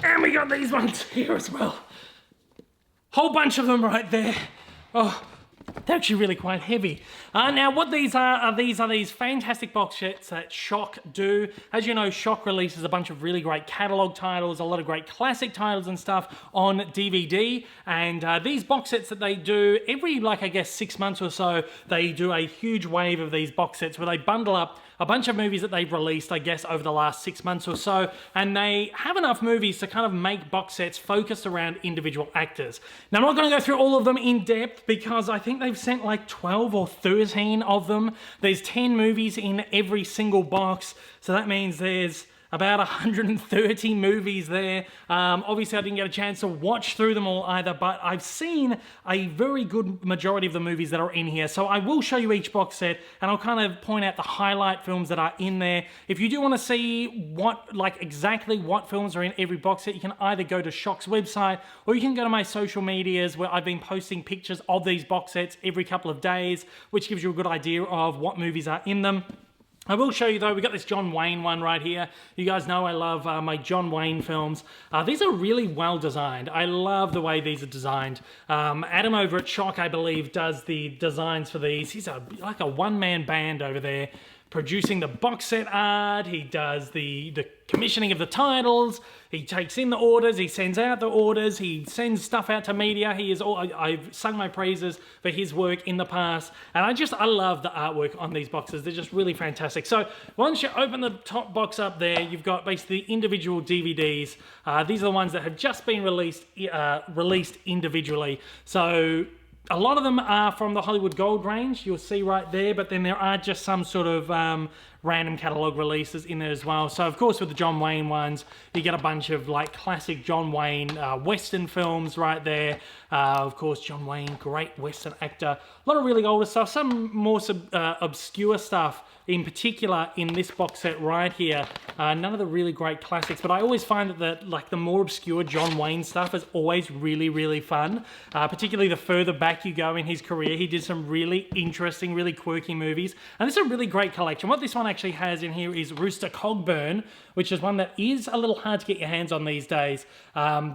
And we got these ones here as well. Whole bunch of them right there. Oh, they're actually really quite heavy. Now, what these are these fantastic box sets that Shock do. As you know, Shock releases a bunch of really great catalog titles, a lot of great classic titles and stuff on DVD. And these box sets that they do, every, like, I guess 6 months or so, they do a huge wave of these box sets where they bundle up a bunch of movies that they've released, I guess, over the last 6 months or so, and they have enough movies to kind of make box sets focused around individual actors. Now, I'm not going to go through all of them in depth because I think they've sent like 12 or 13 of them. There's 10 movies in every single box, so that means there's about 130 movies there. Obviously, I didn't get a chance to watch through them all either, but I've seen a very good majority of the movies that are in here. So I will show you each box set, and I'll kind of point out the highlight films that are in there. If you do want to see exactly what films are in every box set, you can either go to Shock's website, or you can go to my social medias where I've been posting pictures of these box sets every couple of days, which gives you a good idea of what movies are in them. I will show you though, we got this John Wayne one right here. You guys know I love my John Wayne films. These are really well designed. I love the way these are designed. Adam over at Shock, I believe, does the designs for these. He's like a one-man band over there producing the box set art. He does the commissioning of the titles. He takes in the orders. He sends out the orders. He sends stuff out to media. I've sung my praises for his work in the past. And I love the artwork on these boxes. They're just really fantastic. So once you open the top box up there, you've got basically individual DVDs. These are the ones that have just been released individually. So a lot of them are from the Hollywood Gold range, you'll see right there, but then there are just some sort of random catalog releases in there as well. So of course with the John Wayne ones, you get a bunch of like classic John Wayne Western films right there. Of course, John Wayne, great Western actor. A lot of really older stuff, some more obscure stuff in particular in this box set right here. None of the really great classics, but I always find that like the more obscure John Wayne stuff is always really, really fun. Particularly the further back you go in his career, he did some really interesting, really quirky movies. And this is a really great collection. What this one actually has in here is Rooster Cogburn, which is one that is a little hard to get your hands on these days.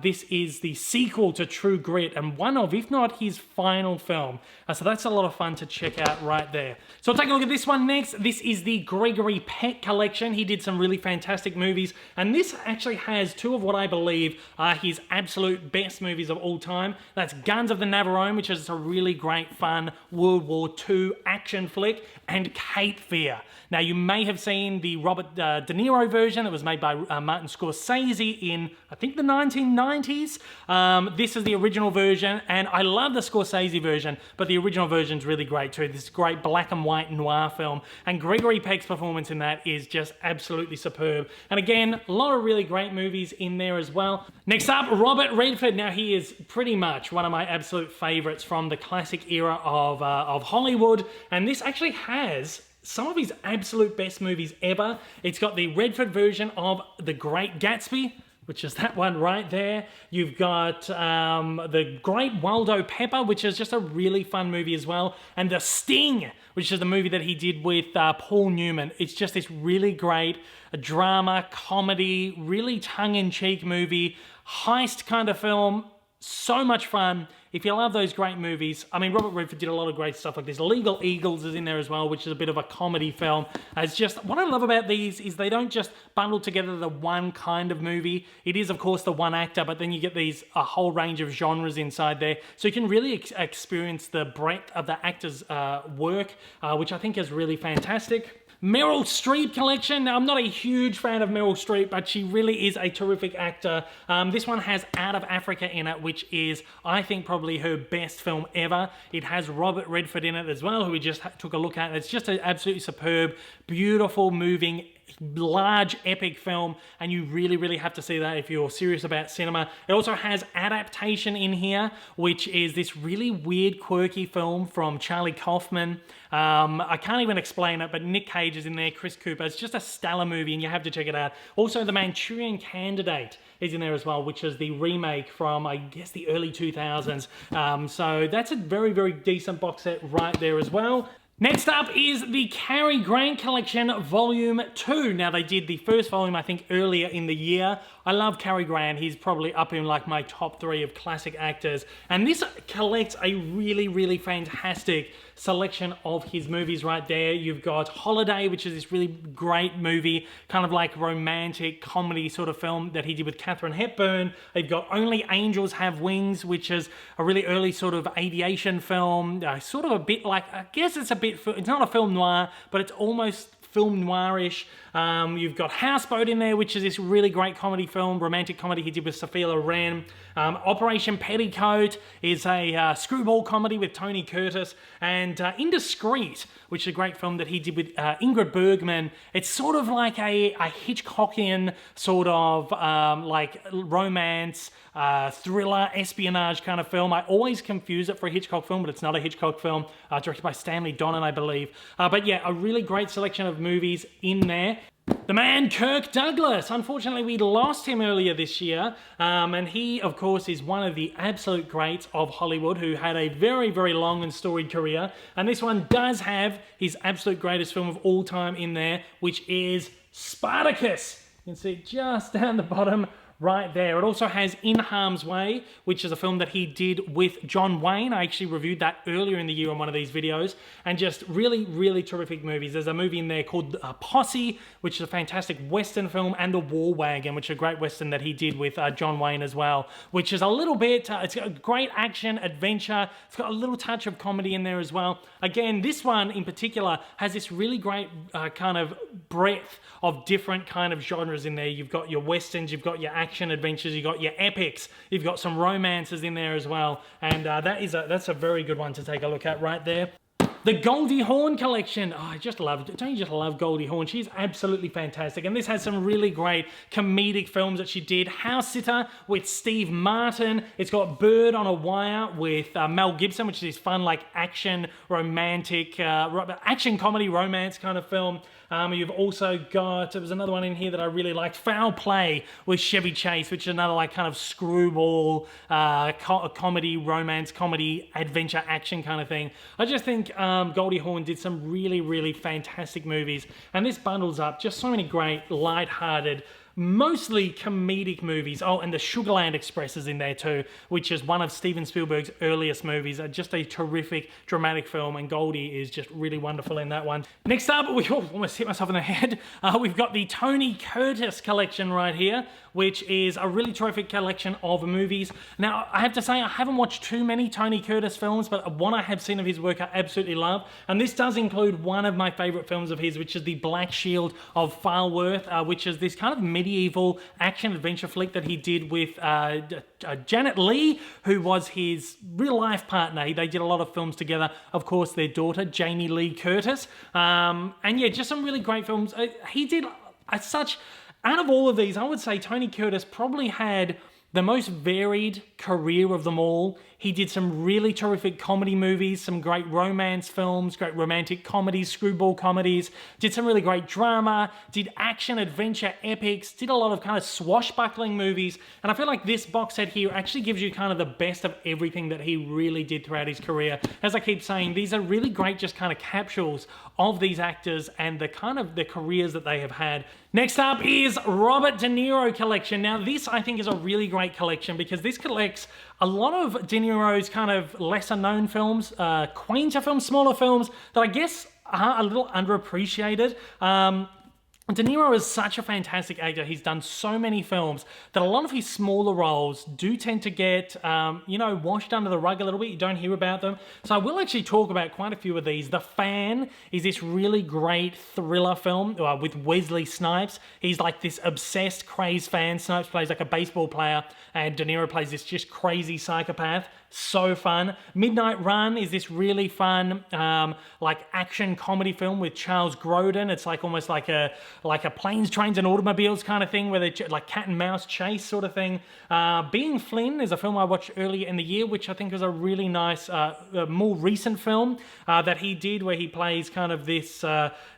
This is the sequel to True Grit and one of, if not his final film. So that's a lot of fun to check out right there. So we'll take a look at this one next. This is the Gregory Peck collection. He did some really fantastic movies, and this actually has two of what I believe are his absolute best movies of all time. That's Guns of the Navarone, which is a really great, fun World War II action flick, and Cape Fear. Now, you may have seen the Robert De Niro version that was made by Martin Scorsese in, I think, the 1990s. This is the original version, and I love the Scorsese version, but the original version's really great too. This great black and white noir film, and Gregory Peck's performance in that is just absolutely superb. And again, a lot of really great movies in there as well. Next up, Robert Redford. Now, he is pretty much one of my absolute favorites from the classic era of Hollywood, and this actually has some of his absolute best movies ever. It's got the Redford version of The Great Gatsby, which is that one right there. You've got The Great Waldo Pepper, which is just a really fun movie as well. And The Sting, which is the movie that he did with Paul Newman. It's just this really great drama, comedy, really tongue-in-cheek movie, heist kind of film. So much fun. If you love those great movies, I mean, Robert Redford did a lot of great stuff like this. Legal Eagles is in there as well, which is a bit of a comedy film. It's just, what I love about these is they don't just bundle together the one kind of movie. It is, of course, the one actor, but then you get a whole range of genres inside there. So you can really experience the breadth of the actor's work, which I think is really fantastic. Meryl Streep collection. Now, I'm not a huge fan of Meryl Streep, but she really is a terrific actor. This one has Out of Africa in it, which is, I think, probably her best film ever. It has Robert Redford in it as well, who we just took a look at. It's just an absolutely superb, beautiful, moving, large epic film, and you really, really have to see that if you're serious about cinema. It also has Adaptation in here, which is this really weird, quirky film from Charlie Kaufman. I can't even explain it, but Nick Cage is in there, Chris Cooper. It's just a stellar movie, and you have to check it out. Also, The Manchurian Candidate is in there as well, which is the remake from, I guess, the early 2000s. So that's a very, very decent box set right there as well. Next up is the Cary Grant Collection Volume 2. Now, they did the first volume, I think, earlier in the year. I love Cary Grant. He's probably up in like my top 3 of classic actors. And this collects a really, really fantastic selection of his movies right there. You've got Holiday, which is this really great movie, kind of like romantic comedy sort of film that he did with Katharine Hepburn. You've got Only Angels Have Wings, which is a really early sort of aviation film, sort of a bit like, I guess it's a bit, it's not a film noir, but it's almost film noirish. You've got Houseboat in there, which is this really great comedy film, romantic comedy he did with Sophia Loren. Operation Petticoat is a screwball comedy with Tony Curtis. And Indiscreet, which is a great film that he did with Ingrid Bergman. It's sort of like a Hitchcockian sort of like romance, thriller, espionage kind of film. I always confuse it for a Hitchcock film, but it's not a Hitchcock film. Directed by Stanley Donen, I believe. But yeah, a really great selection of movies in there. The man Kirk Douglas. Unfortunately, we lost him earlier this year, and he, of course, is one of the absolute greats of Hollywood who had a very, very long and storied career, and this one does have his absolute greatest film of all time in there, which is Spartacus. You can see it just down the bottom right there. It also has In Harm's Way, which is a film that he did with John Wayne. I actually reviewed that earlier in the year on one of these videos, and just really, really terrific movies. There's a movie in there called Posse, which is a fantastic Western film, and The War Wagon, which is a great Western that he did with John Wayne as well, which is a little bit, it's got a great action, adventure. It's got a little touch of comedy in there as well. Again, this one in particular has this really great kind of breadth of different kind of genres in there. You've got your Westerns, you've got your action adventures, you've got your epics, you've got some romances in there as well, and that's a very good one to take a look at right there. The Goldie Hawn collection. Oh, I just love it. Don't you just love Goldie Hawn? She's absolutely fantastic. And this has some really great comedic films that she did. House Sitter with Steve Martin. It's got Bird on a Wire with Mel Gibson, which is this fun, like, action, romantic, action comedy romance kind of film. You've also got, there was another one in here that I really liked, Foul Play with Chevy Chase, which is another like kind of screwball comedy, romance, comedy, adventure, action kind of thing. I just think Goldie Hawn did some really, really fantastic movies, and this bundles up just so many great, light-hearted, mostly comedic movies. Oh, and the Sugarland Express is in there too, which is one of Steven Spielberg's earliest movies. Just a terrific dramatic film, and Goldie is just really wonderful in that one. Next up, we almost hit myself in the head. We've got the Tony Curtis collection right here, which is a really terrific collection of movies. Now, I have to say, I haven't watched too many Tony Curtis films, but what I have seen of his work I absolutely love. And this does include one of my favorite films of his, which is The Black Shield of Falworth, which is this kind of medieval action-adventure flick that he did with Janet Leigh, who was his real-life partner. They did a lot of films together. Of course, their daughter, Jamie Lee Curtis. And yeah, just some really great films. He did such... Out of all of these, I would say Tony Curtis probably had the most varied career of them all. He did some really terrific comedy movies, some great romance films, great romantic comedies, screwball comedies, did some really great drama, did action, adventure, epics, did a lot of kind of swashbuckling movies, and I feel like this box set here actually gives you kind of the best of everything that he really did throughout his career. As I keep saying, these are really great just kind of capsules of these actors and the kind of the careers that they have had. Next up is Robert De Niro collection. Now this I think is a really great collection because this collects a lot of De Niro's kind of lesser known films, quainter films, smaller films that I guess are a little underappreciated. De Niro is such a fantastic actor. He's done so many films that a lot of his smaller roles do tend to get, you know, washed under the rug a little bit. You don't hear about them. So I will actually talk about quite a few of these. The Fan is this really great thriller film with Wesley Snipes. He's like this obsessed, crazed fan. Snipes plays like a baseball player, and De Niro plays this just crazy psychopath. So fun. Midnight Run is this really fun, like action comedy film with Charles Grodin. It's like almost like a planes, trains, and automobiles kind of thing, where they like cat and mouse chase sort of thing. Being Flynn is a film I watched earlier in the year, which I think is a really nice, more recent film that he did, where he plays kind of this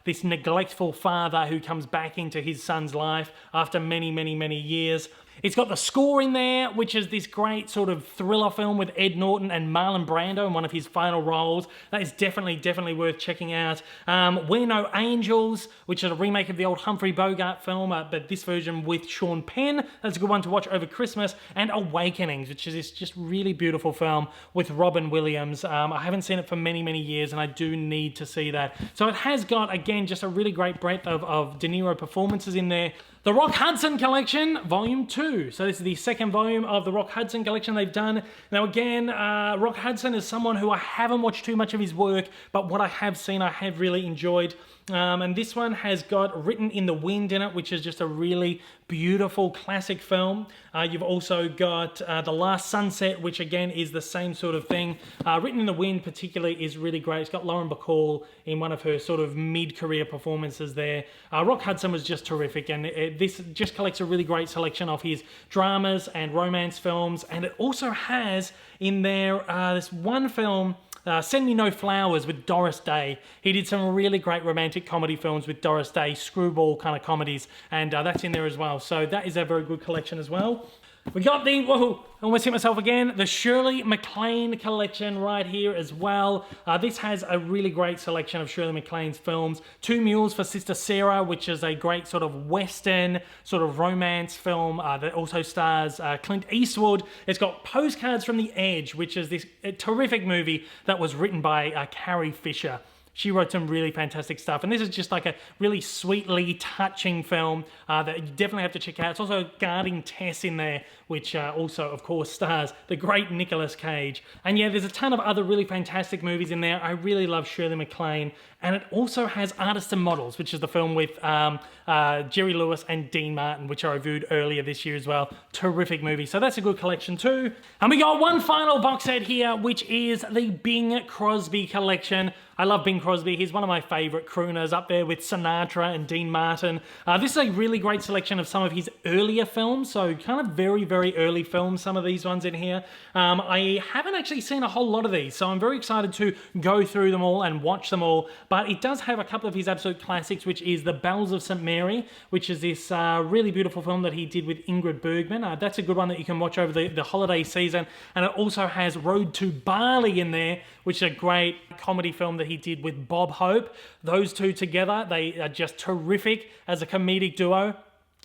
this neglectful father who comes back into his son's life after many, many, many years. It's got The Score in there, which is this great sort of thriller film with Ed Norton and Marlon Brando in one of his final roles. That is definitely worth checking out. We're No Angels, which is a remake of the old Humphrey Bogart film, but this version with Sean Penn. That's a good one to watch over Christmas. And Awakenings, which is this just really beautiful film with Robin Williams. I haven't seen it for many, many years, and I do need to see that. So it has got, again, just a really great breadth of De Niro performances in there. The Rock Hudson Collection, Volume 2. So this is the second volume of the Rock Hudson Collection they've done. Now again, Rock Hudson is someone who I haven't watched too much of his work, but what I have seen I have really enjoyed. And this one has got Written in the Wind in it, which is just a really beautiful classic film. You've also got The Last Sunset, which again is the same sort of thing. Written in the Wind particularly is really great. It's got Lauren Bacall in one of her sort of mid-career performances there. Rock Hudson was just terrific, and this just collects a really great selection of his dramas and romance films, and it also has in there this one film, Send Me No Flowers with Doris Day. He did some really great romantic comedy films with Doris Day, screwball kind of comedies, and that's in there as well. So that is a very good collection as well. We got the, whoa, almost hit myself again, the Shirley MacLaine collection right here as well. This has a really great selection of Shirley MacLaine's films. Two Mules for Sister Sarah, which is a great sort of Western sort of romance film that also stars Clint Eastwood. It's got Postcards from the Edge, which is this terrific movie that was written by Carrie Fisher. She wrote some really fantastic stuff, and this is just like a really sweetly touching film that you definitely have to check out. It's also Guarding Tess in there, which also, of course, stars the great Nicolas Cage. And yeah, there's a ton of other really fantastic movies in there. I really love Shirley MacLaine, and it also has Artists and Models, which is the film with Jerry Lewis and Dean Martin, which I reviewed earlier this year as well. Terrific movie. So that's a good collection too. And we got one final box set here, which is the Bing Crosby collection. I love Bing Crosby. He's one of my favorite crooners, up there with Sinatra and Dean Martin. This is a really great selection of some of his earlier films, so kind of very, very early films, some of these ones in here. I haven't actually seen a whole lot of these, so I'm very excited to go through them all and watch them all, but it does have a couple of his absolute classics, which is The Bells of St. Mary, which is this really beautiful film that he did with Ingrid Bergman. That's a good one that you can watch over the holiday season, and it also has Road to Bali in there, which is a great comedy film that he did with Bob Hope. Those two together, they are just terrific as a comedic duo.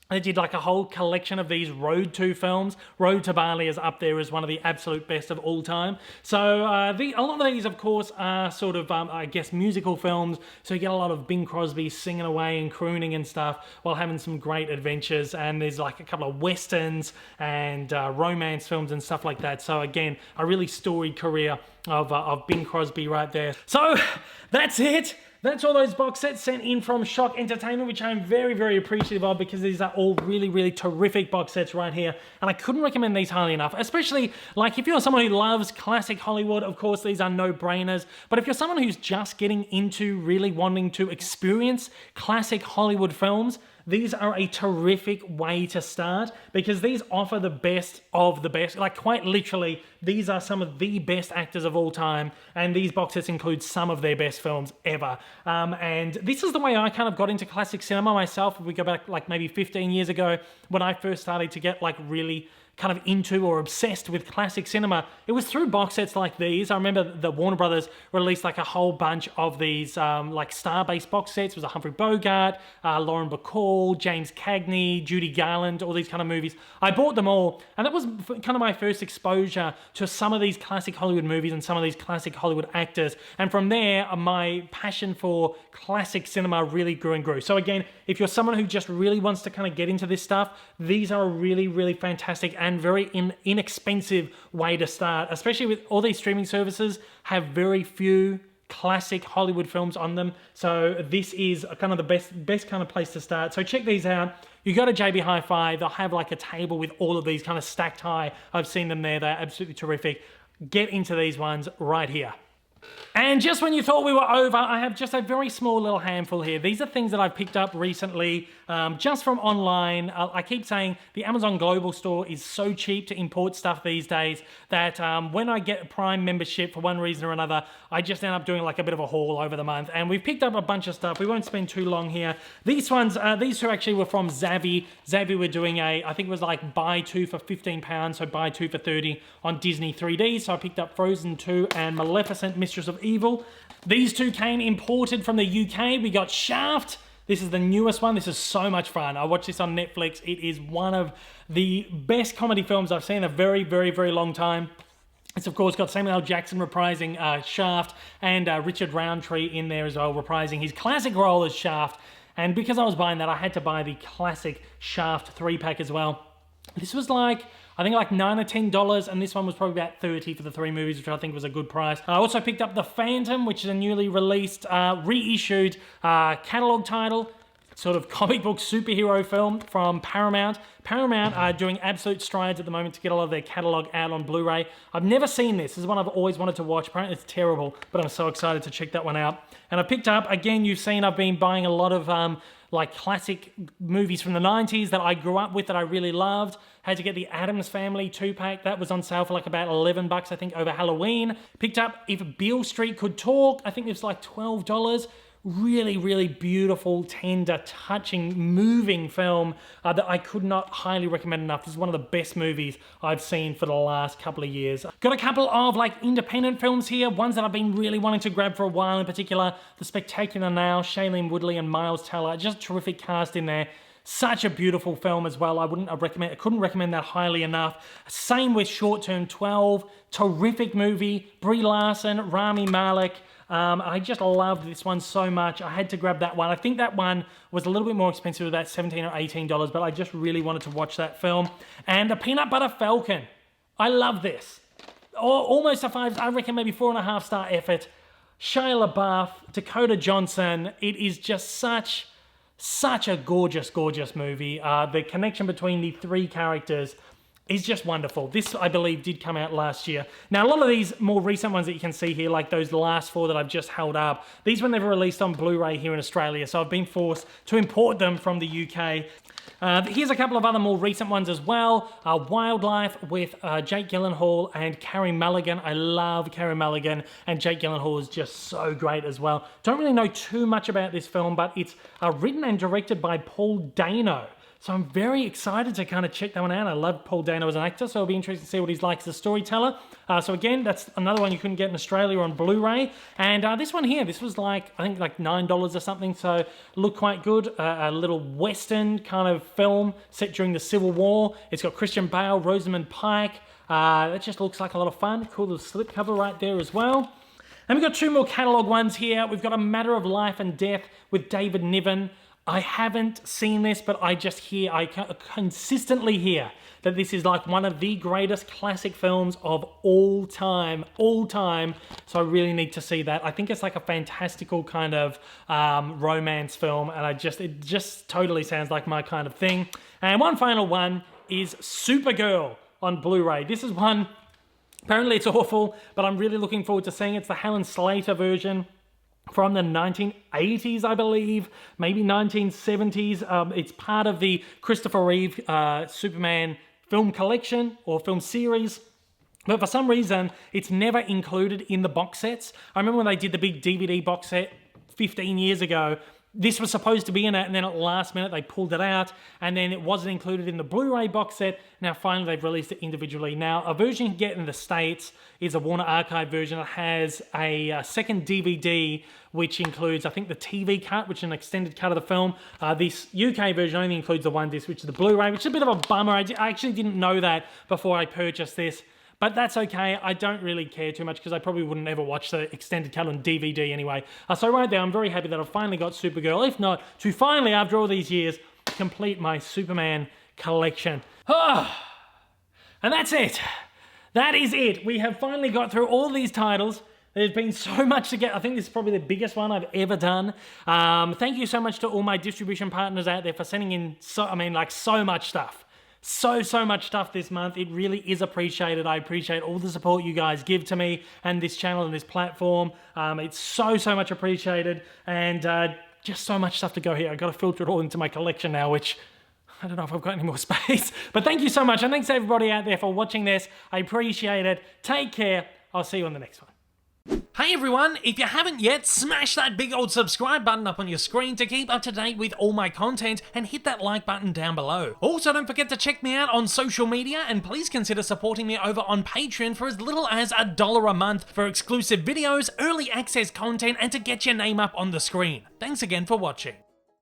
They did like a whole collection of these Road to films. Road to Bali is up there as one of the absolute best of all time. So a lot of these, of course, are sort of, I guess, musical films. So you get a lot of Bing Crosby singing away and crooning and stuff while having some great adventures. And there's like a couple of westerns and romance films and stuff like that. So again, a really storied career of Bing Crosby right there. So that's it. That's all those box sets sent in from Shock Entertainment, which I'm very, very appreciative of, because these are all really, really terrific box sets right here. And I couldn't recommend these highly enough, especially like if you're someone who loves classic Hollywood, of course, these are no-brainers. But if you're someone who's just getting into really wanting to experience classic Hollywood films, these are a terrific way to start, because these offer the best of the best. Like, quite literally, these are some of the best actors of all time, and these box sets include some of their best films ever. And this is the way I kind of got into classic cinema myself. If we go back like maybe 15 years ago, when I first started to get like really kind of into or obsessed with classic cinema, it was through box sets like these. I remember the Warner Brothers released like a whole bunch of these like star-based box sets. It was a Humphrey Bogart, Lauren Bacall, James Cagney, Judy Garland, all these kind of movies. I bought them all, and that was kind of my first exposure to some of these classic Hollywood movies and some of these classic Hollywood actors. And from there, my passion for classic cinema really grew and grew. So again, if you're someone who just really wants to kind of get into this stuff, these are a really, really fantastic and very inexpensive way to start, especially with all these streaming services have very few classic Hollywood films on them. So this is kind of the best kind of place to start. So check these out. You go to JB Hi-Fi, they'll have like a table with all of these kind of stacked high. I've seen them there. They're absolutely terrific. Get into these ones right here. And just when you thought we were over, I have just a very small little handful here. These are things that I've picked up recently just from online. I keep saying the Amazon Global Store is so cheap to import stuff these days that when I get a Prime membership for one reason or another, I just end up doing like a bit of a haul over the month. And we've picked up a bunch of stuff. We won't spend too long here. These two actually were from Zavvi. Zavvi were doing I think it was like buy two for £15, so buy two for 30 on Disney 3D. So I picked up Frozen 2 and Maleficent, Mistress of Evil. These two came imported from the UK. We got Shaft. This is the newest one. This is so much fun. I watched this on Netflix. It is one of the best comedy films I've seen in a very, very, very long time. It's, of course, got Samuel L. Jackson reprising Shaft, and Richard Roundtree in there as well, reprising his classic role as Shaft. And because I was buying that, I had to buy the classic Shaft 3-pack as well. This was like, I think like $9 or $10, and this one was probably about $30 for the 3 movies, which I think was a good price. I also picked up The Phantom, which is a newly released, reissued catalog title, sort of comic book superhero film from Paramount. Paramount are doing absolute strides at the moment to get a lot of their catalog out on Blu-ray. I've never seen this. This is one I've always wanted to watch. Apparently it's terrible, but I'm so excited to check that one out. And I picked up, again, you've seen I've been buying a lot of like classic movies from the 90s that I grew up with that I really loved. Had to get the Addams Family 2-pack. That was on sale for like about $11, I think, over Halloween. Picked up If Beale Street Could Talk. I think it was like $12. Really, really beautiful, tender, touching, moving film that I could not highly recommend enough. This is one of the best movies I've seen for the last couple of years. Got a couple of like independent films here, ones that I've been really wanting to grab for a while, in particular The Spectacular Now, Shailene Woodley and Miles Teller. Just a terrific cast in there. Such a beautiful film as well. I couldn't recommend that highly enough. Same with Short Term 12. Terrific movie. Brie Larson, Rami Malek. I just loved this one so much. I had to grab that one. I think that one was a little bit more expensive, about $17 or $18, but I just really wanted to watch that film. And The Peanut Butter Falcon. I love this. Almost a 5, I reckon maybe 4.5-star effort. Shia LaBeouf, Dakota Johnson. It is just such a gorgeous, gorgeous movie. The connection between the 3 characters is just wonderful. This, I believe, did come out last year. Now, a lot of these more recent ones that you can see here, like those last 4 that I've just held up, these were never released on Blu-ray here in Australia, so I've been forced to import them from the UK. Here's a couple of other more recent ones as well. Wildlife with Jake Gyllenhaal and Carey Mulligan. I love Carey Mulligan, and Jake Gyllenhaal is just so great as well. Don't really know too much about this film, but it's written and directed by Paul Dano. So I'm very excited to kind of check that one out. I love Paul Dano as an actor, so it'll be interesting to see what he's like as a storyteller. So again, that's another one you couldn't get in Australia on Blu-ray. And this one here, this was like, I think like $9 or something, so looked quite good. A little Western kind of film set during the Civil War. It's got Christian Bale, Rosamund Pike. It just looks like a lot of fun. Cool little slipcover right there as well. And we've got 2 more catalogue ones here. We've got A Matter of Life and Death with David Niven. I haven't seen this, but I consistently hear that this is like one of the greatest classic films of all time. So I really need to see that. I think it's like a fantastical kind of romance film, and it just totally sounds like my kind of thing. And one final one is Supergirl on Blu-ray. This is one, apparently it's awful, but I'm really looking forward to seeing it. It's the Helen Slater version from the 1980s, I believe, maybe 1970s. It's part of the Christopher Reeve Superman film collection or film series. But for some reason, it's never included in the box sets. I remember when they did the big DVD box set 15 years ago, this was supposed to be in it, and then at the last minute they pulled it out, and then it wasn't included in the Blu-ray box set. Now finally they've released it individually. Now a version you can get in the States is a Warner Archive version. It has a second DVD, which includes, I think, the TV cut, which is an extended cut of the film. This UK version only includes the one disc, which is the Blu-ray, which is a bit of a bummer. I actually didn't know that before I purchased this. But that's okay. I don't really care too much because I probably wouldn't ever watch the extended cut on DVD anyway. So right there, I'm very happy that I've finally got Supergirl. If not, to finally, after all these years, complete my Superman collection. And that's it. That is it. We have finally got through all these titles. There's been so much to get. I think this is probably the biggest one I've ever done. Thank you so much to all my distribution partners out there for sending in so much stuff. So much stuff this month. It really is appreciated. I appreciate all the support you guys give to me and this channel and this platform. It's so much appreciated, and just so much stuff to go here. I've got to filter it all into my collection now, which I don't know if I've got any more space. But thank you so much, and thanks to everybody out there for watching this. I appreciate it. Take care. I'll see you on the next one. Hey everyone, if you haven't yet, smash that big old subscribe button up on your screen to keep up to date with all my content, and hit that like button down below. Also, don't forget to check me out on social media, and please consider supporting me over on Patreon for as little as $1 a month for exclusive videos, early access content, and to get your name up on the screen. Thanks again for watching.